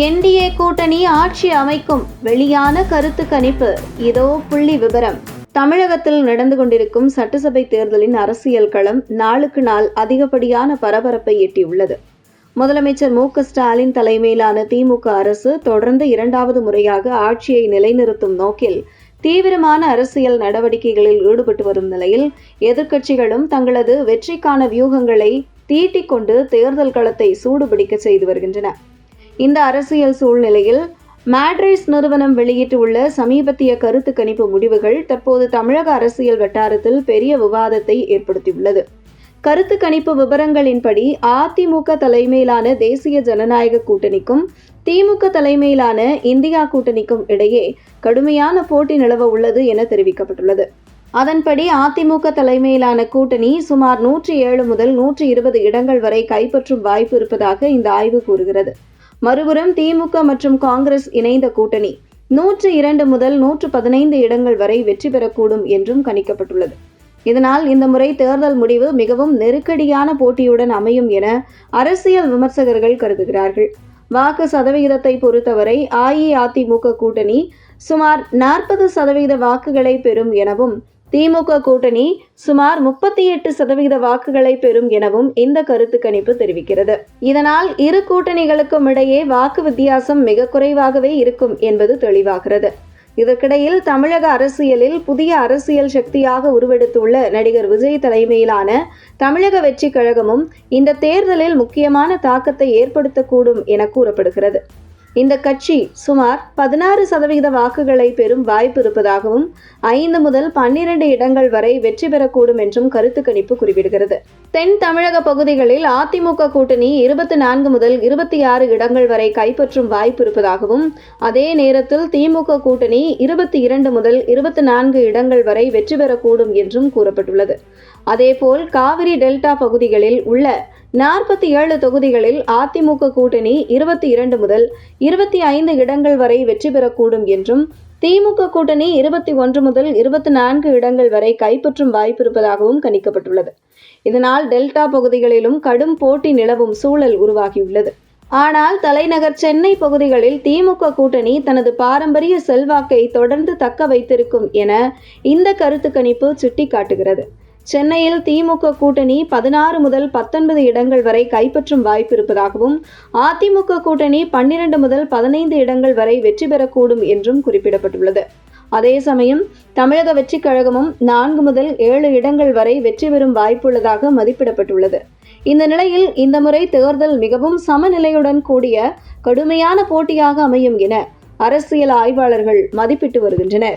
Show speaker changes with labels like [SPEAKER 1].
[SPEAKER 1] NDA கூட்டணி ஆட்சி அமைக்கும் வெளியான கருத்து கணிப்பு. இதோ புள்ளி விவரம். தமிழகத்தில் நடந்து கொண்டிருக்கும் சட்டசபை தேர்தலின் அரசியல் களம் நாளுக்கு நாள் அதிகப்படியான பரபரப்பை எட்டியுள்ளது. முதலமைச்சர் மு.க.ஸ்டாலின் தலைமையிலான திமுக அரசு தொடர்ந்து இரண்டாவது முறையாக ஆட்சியை நிலைநிறுத்தும் நோக்கில் தீவிரமான அரசியல் நடவடிக்கைகளில் ஈடுபட்டு வரும் நிலையில் எதிர்க்கட்சிகளும் தங்களது வெற்றிக்கான வியூகங்களை தீட்டிக் கொண்டு தேர்தல் களத்தை சூடுபிடிக்க செய்து வருகின்றன. இந்த அரசியல் சூழ்நிலையில் மேட்ரிஸ் நிறுவனம் வெளியிட்டுள்ள சமீபத்திய கருத்து கணிப்பு முடிவுகள் தற்போது தமிழக அரசியல் வட்டாரத்தில் பெரிய விவாதத்தை ஏற்படுத்தியுள்ளது. கருத்து கணிப்பு விவரங்களின்படி அதிமுக தலைமையிலான தேசிய ஜனநாயக கூட்டணிக்கும் திமுக தலைமையிலான இந்தியா கூட்டணிக்கும் இடையே கடுமையான போட்டி நிலவ உள்ளது என தெரிவிக்கப்பட்டுள்ளது. அதன்படி அதிமுக தலைமையிலான கூட்டணி சுமார் 107 முதல் 120 இடங்கள் வரை கைப்பற்றும் வாய்ப்பு இருப்பதாக இந்த ஆய்வு கூறுகிறது. மறுபுறம் திமுக மற்றும் காங்கிரஸ் இணைந்த கூட்டணி 102 முதல் 115 இடங்கள் வரை வெற்றி பெறக்கூடும் என்றும் கணிக்கப்பட்டுள்ளது. இதனால் இந்த முறை தேர்தல் முடிவு மிகவும் நெருக்கடியான போட்டியுடன் அமையும் என அரசியல் விமர்சகர்கள் கருதுகிறார்கள். வாக்கு சதவிகிதத்தை பொறுத்தவரை அஇஅதிமுக கூட்டணி சுமார் 40% வாக்குகளை பெறும் எனவும் திமுக கூட்டணி சுமார் 38% வாக்குகளை பெறும் எனவும் இந்த கருத்து கணிப்பு தெரிவிக்கிறது. இதனால் இரு கூட்டணிகளுக்கும் இடையே வாக்கு வித்தியாசம் மிக குறைவாகவே இருக்கும் என்பது தெளிவாகிறது. இதற்கிடையில் தமிழக அரசியலில் புதிய அரசியல் சக்தியாக உருவெடுத்துள்ள நடிகர் விஜய் தலைமையிலான தமிழக வெற்றி கழகமும் இந்த தேர்தலில் முக்கியமான தாக்கத்தை ஏற்படுத்தக்கூடும் என கூறப்படுகிறது. இந்த கட்சி சுமார் 16% வாக்குகளை பெறும் வாய்ப்பு இருப்பதாகவும் 5 முதல் 12 இடங்கள் வரை வெற்றி பெறக்கூடும் என்றும் கருத்து கணிப்பு குறிப்பிடுகிறது. தென் தமிழக பகுதிகளில் அதிமுக கூட்டணி 24 முதல் 26 இடங்கள் வரை கைப்பற்றும் வாய்ப்பு இருப்பதாகவும், அதே நேரத்தில் திமுக கூட்டணி 22 முதல் 24 இடங்கள் வரை வெற்றி பெறக்கூடும் என்றும் கூறப்பட்டுள்ளது. அதேபோல் காவிரி டெல்டா பகுதிகளில் உள்ள 47 தொகுதிகளில் அதிமுக கூட்டணி 22 முதல் 25 இடங்கள் வரை வெற்றி பெறக்கூடும் என்றும், திமுக கூட்டணி 21 முதல் 24 இடங்கள் வரை கைப்பற்றும் வாய்ப்பு இருப்பதாகவும் கணிக்கப்பட்டுள்ளது. இதனால் டெல்டா பகுதிகளிலும் கடும் போட்டி நிலவும் சூழல் உருவாகியுள்ளது. ஆனால் தலைநகர் சென்னை பகுதிகளில் திமுக கூட்டணி தனது பாரம்பரிய செல்வாக்கை தொடர்ந்து தக்க வைத்திருக்கும் என இந்த கருத்து கணிப்பு சுட்டிக்காட்டுகிறது. சென்னையில் திமுக கூட்டணி 16 முதல் 19 இடங்கள் வரை கைப்பற்றும் வாய்ப்பு இருப்பதாகவும், அதிமுக கூட்டணி 12 முதல் 15 இடங்கள் வரை வெற்றி பெறக்கூடும் என்றும் குறிப்பிடப்பட்டுள்ளது. அதே சமயம் தமிழக வெற்றி கழகமும் 4 முதல் 7 இடங்கள் வரை வெற்றி பெறும் வாய்ப்புள்ளதாக மதிப்பிடப்பட்டுள்ளது. இந்த நிலையில் இந்த முறை தேர்தல் மிகவும் சமநிலையுடன் கூடிய கடுமையான போட்டியாக அமையும் என அரசியல் ஆய்வாளர்கள் மதிப்பிட்டு வருகின்றனர்.